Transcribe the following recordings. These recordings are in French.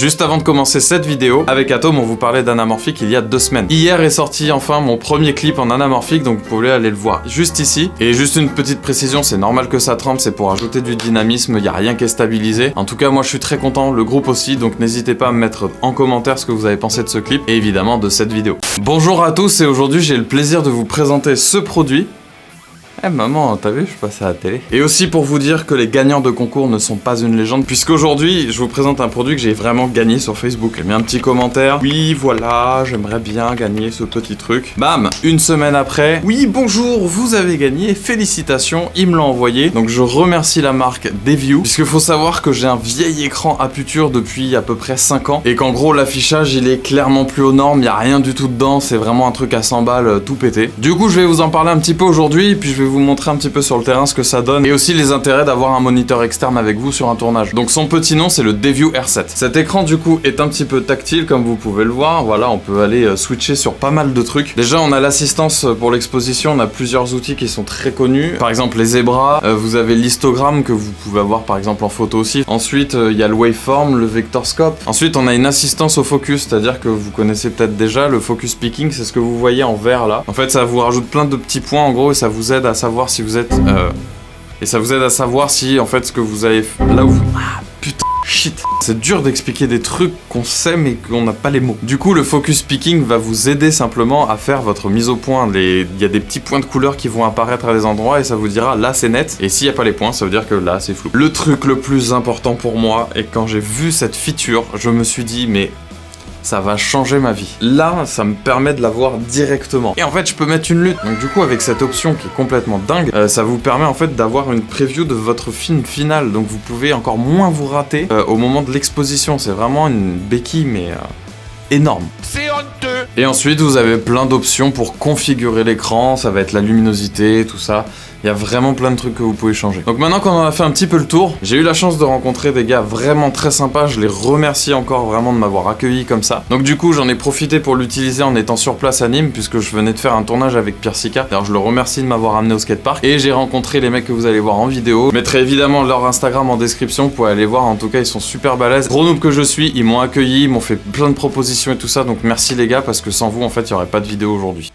Juste avant de commencer cette vidéo, avec Atom, on vous parlait d'anamorphique il y a 2 semaines. Hier est sorti enfin mon premier clip en anamorphique, donc vous pouvez aller le voir juste ici. Et juste une petite précision, c'est normal que ça tremble, c'est pour ajouter du dynamisme, il n'y a rien qui est stabilisé. En tout cas, moi je suis très content, le groupe aussi, donc n'hésitez pas à me mettre en commentaire ce que vous avez pensé de ce clip, et évidemment de cette vidéo. Bonjour à tous, et aujourd'hui j'ai le plaisir de vous présenter ce produit. Eh maman, t'as vu, je passe à la télé. Et aussi pour vous dire que les gagnants de concours ne sont pas une légende, puisqu'aujourd'hui, je vous présente un produit que j'ai vraiment gagné sur Facebook. J'ai mis un petit commentaire. Oui, voilà, j'aimerais bien gagner ce petit truc. Bam, une semaine après. Oui, bonjour, vous avez gagné, félicitations, il me l'a envoyé. Donc je remercie la marque Deview, puisque faut savoir que j'ai un vieil écran Aputure depuis à peu près 5 ans, et qu'en gros, l'affichage, il est clairement plus aux normes, il n'y a rien du tout dedans, c'est vraiment un truc à 100 balles, tout pété. Du coup, je vais vous en parler un petit peu aujourd'hui, puis je vais vous montrer un petit peu sur le terrain ce que ça donne et aussi les intérêts d'avoir un moniteur externe avec vous sur un tournage. Donc son petit nom c'est le Deview R7. Cet écran du coup est un petit peu tactile comme vous pouvez le voir. Voilà, on peut aller switcher sur pas mal de trucs. Déjà on a l'assistance pour l'exposition, on a plusieurs outils qui sont très connus. Par exemple les zébras, vous avez l'histogramme que vous pouvez avoir par exemple en photo aussi. Ensuite il y a le waveform, le vectorscope. Ensuite on a une assistance au focus, c'est-à-dire que vous connaissez peut-être déjà le focus picking, c'est ce que vous voyez en vert là. En fait ça vous rajoute plein de petits points en gros et ça vous aide à savoir si vous êtes et ça vous aide à savoir si en fait ce que vous avez là où vous... Ah putain shit. C'est dur d'expliquer des trucs qu'on sait mais qu'on n'a pas les mots. Du coup le focus picking va vous aider simplement à faire votre mise au point. Il y a des petits points de couleur qui vont apparaître à des endroits et ça vous dira là c'est net, et s'il n'y a pas les points ça veut dire que là c'est flou. Le truc le plus important pour moi, et quand j'ai vu cette feature je me suis dit mais ça va changer ma vie. Là, ça me permet de la voir directement. Et en fait, je peux mettre une lutte. Donc du coup, avec cette option qui est complètement dingue, ça vous permet en fait d'avoir une preview de votre film final. Donc vous pouvez encore moins vous rater au moment de l'exposition. C'est vraiment une béquille, mais énorme. C'est honteux. Et ensuite, vous avez plein d'options pour configurer l'écran. Ça va être la luminosité, tout ça. Il y a vraiment plein de trucs que vous pouvez changer. Donc maintenant qu'on en a fait un petit peu le tour, j'ai eu la chance de rencontrer des gars vraiment très sympas. Je les remercie encore vraiment de m'avoir accueilli comme ça. Donc du coup, j'en ai profité pour l'utiliser en étant sur place à Nîmes, puisque je venais de faire un tournage avec Pierre Sika. Alors je le remercie de m'avoir amené au skatepark. Et j'ai rencontré les mecs que vous allez voir en vidéo. Je mettrai évidemment leur Instagram en description, vous pouvez aller voir. En tout cas, ils sont super balèzes. Gros noob que je suis, ils m'ont accueilli, ils m'ont fait plein de propositions et tout ça. Donc merci les gars, parce que sans vous, en fait, il n'y aurait pas de vidéo aujourd'hui.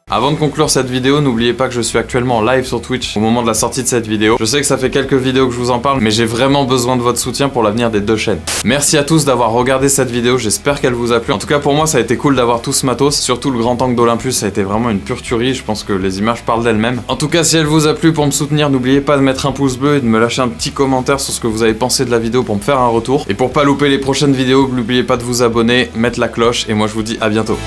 Avant de conclure cette vidéo, n'oubliez pas que je suis actuellement en live sur Twitch au moment de la sortie de cette vidéo. Je sais que ça fait quelques vidéos que je vous en parle, mais j'ai vraiment besoin de votre soutien pour l'avenir des 2 chaînes. Merci à tous d'avoir regardé cette vidéo, j'espère qu'elle vous a plu. En tout cas pour moi ça a été cool d'avoir tout ce matos, surtout le grand angle d'Olympus, ça a été vraiment une pure tuerie, je pense que les images parlent d'elles-mêmes. En tout cas si elle vous a plu, pour me soutenir, n'oubliez pas de mettre un pouce bleu et de me lâcher un petit commentaire sur ce que vous avez pensé de la vidéo pour me faire un retour. Et pour pas louper les prochaines vidéos, n'oubliez pas de vous abonner, mettre la cloche, et moi je vous dis à bientôt.